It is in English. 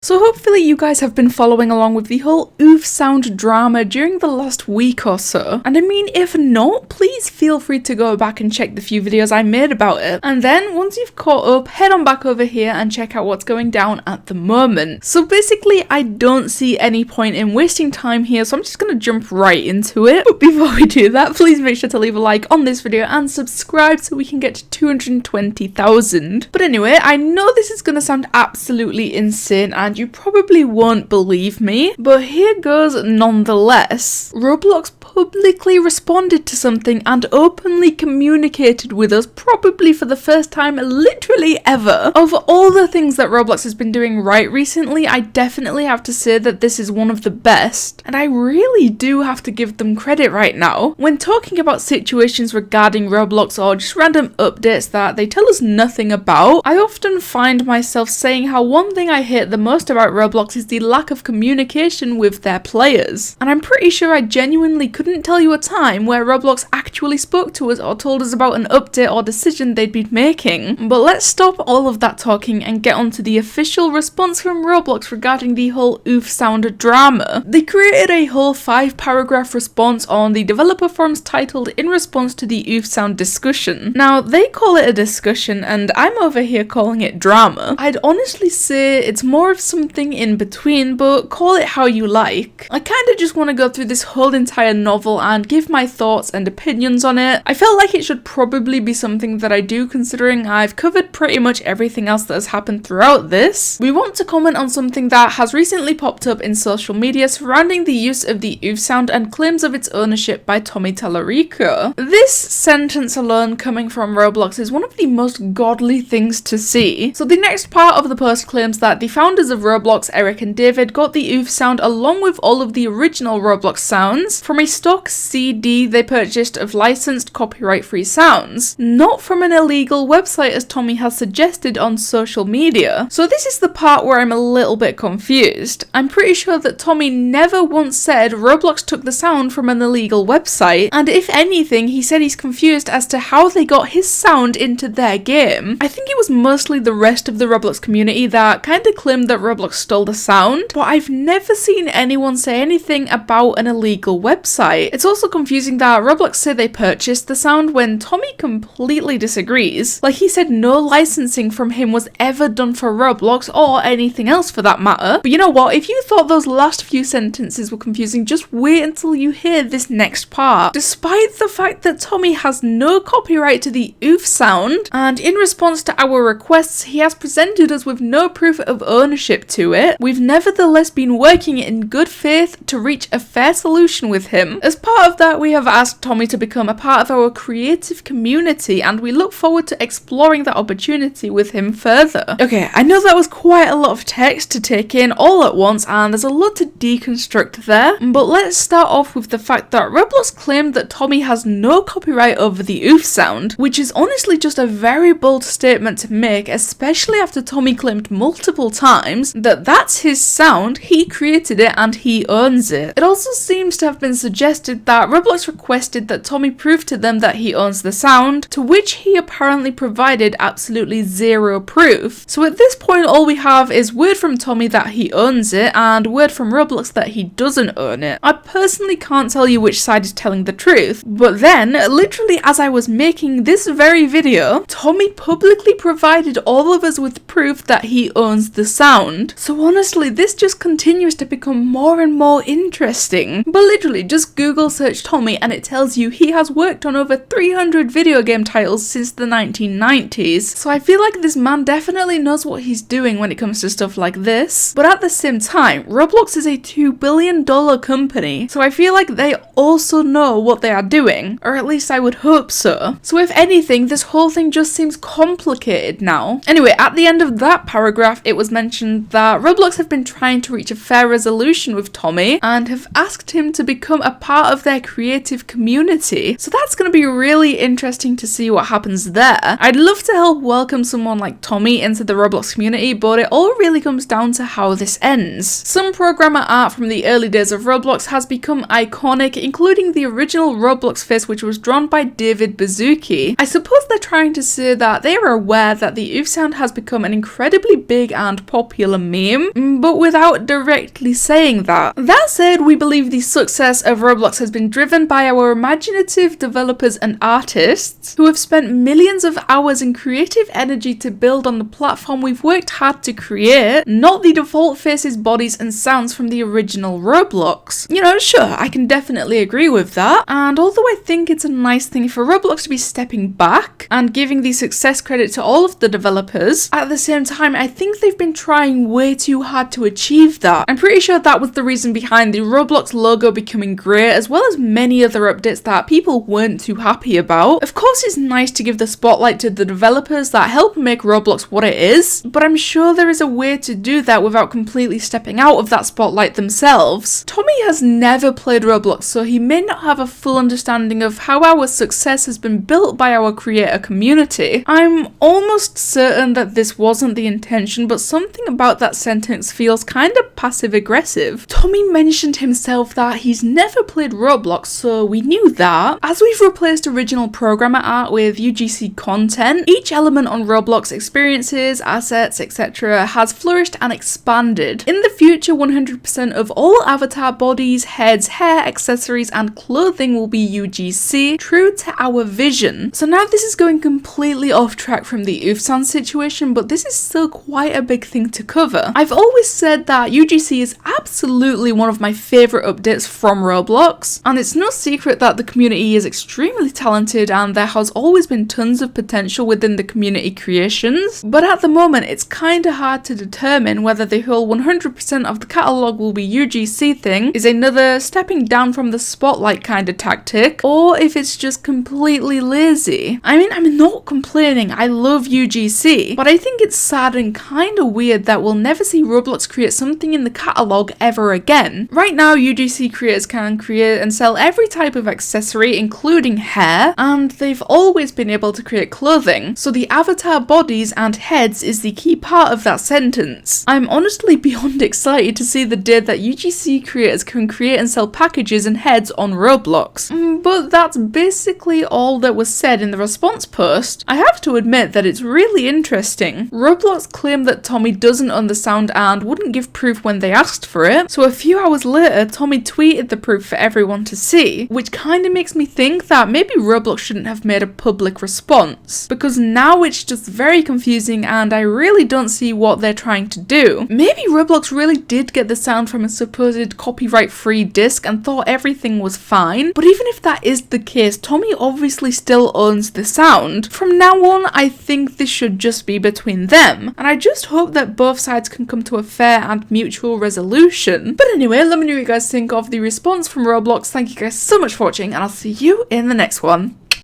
So hopefully you guys have been following along with the whole oof sound drama during the last week or so. And I mean, if not, please feel free to go back and check the few videos I made about it. And then once you've caught up, head on back over here and check out what's going down at the moment. So basically, I don't see any point in wasting time here, so I'm just gonna jump right into it. But before we do that, please make sure to leave a like on this video and subscribe so we can get to 220,000. But anyway, I know this is gonna sound absolutely insane and you probably won't believe me, but here goes nonetheless. Roblox publicly responded to something and openly communicated with us, probably for the first time literally ever. Of all the things that Roblox has been doing right recently, I definitely have to say that this is one of the best, and I really do have to give them credit right now. When talking about situations regarding Roblox or just random updates that they tell us nothing about, I often find myself saying how one thing I hate the most about Roblox is the lack of communication with their players. And I'm pretty sure I genuinely couldn't tell you a time where Roblox actually spoke to us or told us about an update or decision they'd been making. But let's stop all of that talking and get on to the official response from Roblox regarding the whole oof sound drama. They created a whole 5-paragraph response on the developer forums titled "In response to the oof sound discussion." Now, they call it a discussion and I'm over here calling it drama. I'd honestly say it's more of something in between, but call it how you like. I kinda just want to go through this whole entire novel and give my thoughts and opinions on it. I felt like it should probably be something that I do, considering I've covered pretty much everything else that has happened throughout this. We want to comment on something that has recently popped up in social media surrounding the use of the oof sound and claims of its ownership by Tommy Tallarico. This sentence alone coming from Roblox is one of the most godly things to see. So the next part of the post claims that the founders of Roblox, Eric and David, got the oof sound along with all of the original Roblox sounds from a stock CD they purchased of licensed copyright-free sounds, not from an illegal website as Tommy has suggested on social media. So this is the part where I'm a little bit confused. I'm pretty sure that Tommy never once said Roblox took the sound from an illegal website, and if anything, he said he's confused as to how they got his sound into their game. I think it was mostly the rest of the Roblox community that kinda claimed that Roblox stole the sound, but I've never seen anyone say anything about an illegal website. It's also confusing that Roblox say they purchased the sound when Tommy completely disagrees. Like, he said no licensing from him was ever done for Roblox or anything else for that matter. But you know what? If you thought those last few sentences were confusing, just wait until you hear this next part. Despite the fact that Tommy has no copyright to the oof sound, and in response to our requests, he has presented us with no proof of ownership to it, we've nevertheless been working in good faith to reach a fair solution with him. As part of that, we have asked Tommy to become a part of our creative community, and we look forward to exploring that opportunity with him further. Okay, I know that was quite a lot of text to take in all at once, and there's a lot to deconstruct there, but let's start off with the fact that Roblox claimed that Tommy has no copyright over the oof sound, which is honestly just a very bold statement to make, especially after Tommy claimed multiple times that that's his sound, he created it, and he owns it. It also seems to have been suggested that Roblox requested that Tommy prove to them that he owns the sound, to which he apparently provided absolutely zero proof. So at this point, all we have is word from Tommy that he owns it, and word from Roblox that he doesn't own it. I personally can't tell you which side is telling the truth, but then, literally as I was making this very video, Tommy publicly provided all of us with proof that he owns the sound. So honestly, this just continues to become more and more interesting. But literally, just Google search Tommy and it tells you he has worked on over 300 video game titles since the 1990s. So I feel like this man definitely knows what he's doing when it comes to stuff like this. But at the same time, Roblox is a $2 billion company, so I feel like they also know what they are doing, or at least I would hope so. So if anything, this whole thing just seems complicated now. Anyway, at the end of that paragraph, it was mentioned that Roblox have been trying to reach a fair resolution with Tommy and have asked him to become a part of their creative community. So that's going to be really interesting to see what happens there. I'd love to help welcome someone like Tommy into the Roblox community, but it all really comes down to how this ends. Some programmer art from the early days of Roblox has become iconic, including the original Roblox face, which was drawn by David Baszucki. I suppose they're trying to say that they are aware that the oof sound has become an incredibly big and popular meme, but without directly saying that. That said, we believe the success of Roblox has been driven by our imaginative developers and artists who have spent millions of hours and creative energy to build on the platform we've worked hard to create, not the default faces, bodies, and sounds from the original Roblox. You know, sure, I can definitely agree with that, and although I think it's a nice thing for Roblox to be stepping back and giving the success credit to all of the developers, at the same time, I think they've been trying way too hard to achieve that. I'm pretty sure that was the reason behind the Roblox logo becoming grey, as well as many other updates that people weren't too happy about. Of course, it's nice to give the spotlight to the developers that help make Roblox what it is, but I'm sure there is a way to do that without completely stepping out of that spotlight themselves. Tommy has never played Roblox, so he may not have a full understanding of how our success has been built by our creator community. I'm almost certain that this wasn't the intention, but something about that sentence feels kind of passive aggressive. Tommy mentioned himself that he's never played Roblox, so we knew that. As we've replaced original programmer art with UGC content, each element on Roblox, experiences, assets, etc. has flourished and expanded. In the future, 100% of all avatar bodies, heads, hair, accessories, and clothing will be UGC, true to our vision. So now this is going completely off track from the oof sound situation, but this is still quite a big thing to cover. I've always said that UGC is absolutely one of my favourite updates from Roblox, and it's no secret that the community is extremely talented and there has always been tons of potential within the community creations, but at the moment it's kinda hard to determine whether the whole 100% of the catalogue will be UGC thing is another stepping down from the spotlight kind of tactic, or if it's just completely lazy. I mean, I'm not complaining, I love UGC, but I think it's sad and kinda weird that we'll never see Roblox create something in the catalogue ever again. Right now, UGC creators can create and sell every type of accessory, including hair, and they've always been able to create clothing, so the avatar bodies and heads is the key part of that sentence. I'm honestly beyond excited to see the day that UGC creators can create and sell packages and heads on Roblox. But that's basically all that was said in the response post. I have to admit that it's really interesting. Roblox claimed that Tommy doesn't own the sound and wouldn't give proof when they asked for it, so a few hours later Tommy tweeted the proof for everyone to see, which kinda makes me think that maybe Roblox shouldn't have made a public response, because now it's just very confusing and I really don't see what they're trying to do. Maybe Roblox really did get the sound from a supposed copyright-free disc and thought everything was fine, but even if that is the case, Tommy obviously still owns the sound. From now on, I think this should just be between them, and I just hope that both sides can come to a fair and mutual resolution. But anyway, let me know what you guys think of the response from Roblox. Thank you guys so much for watching, and I'll see you in the next one.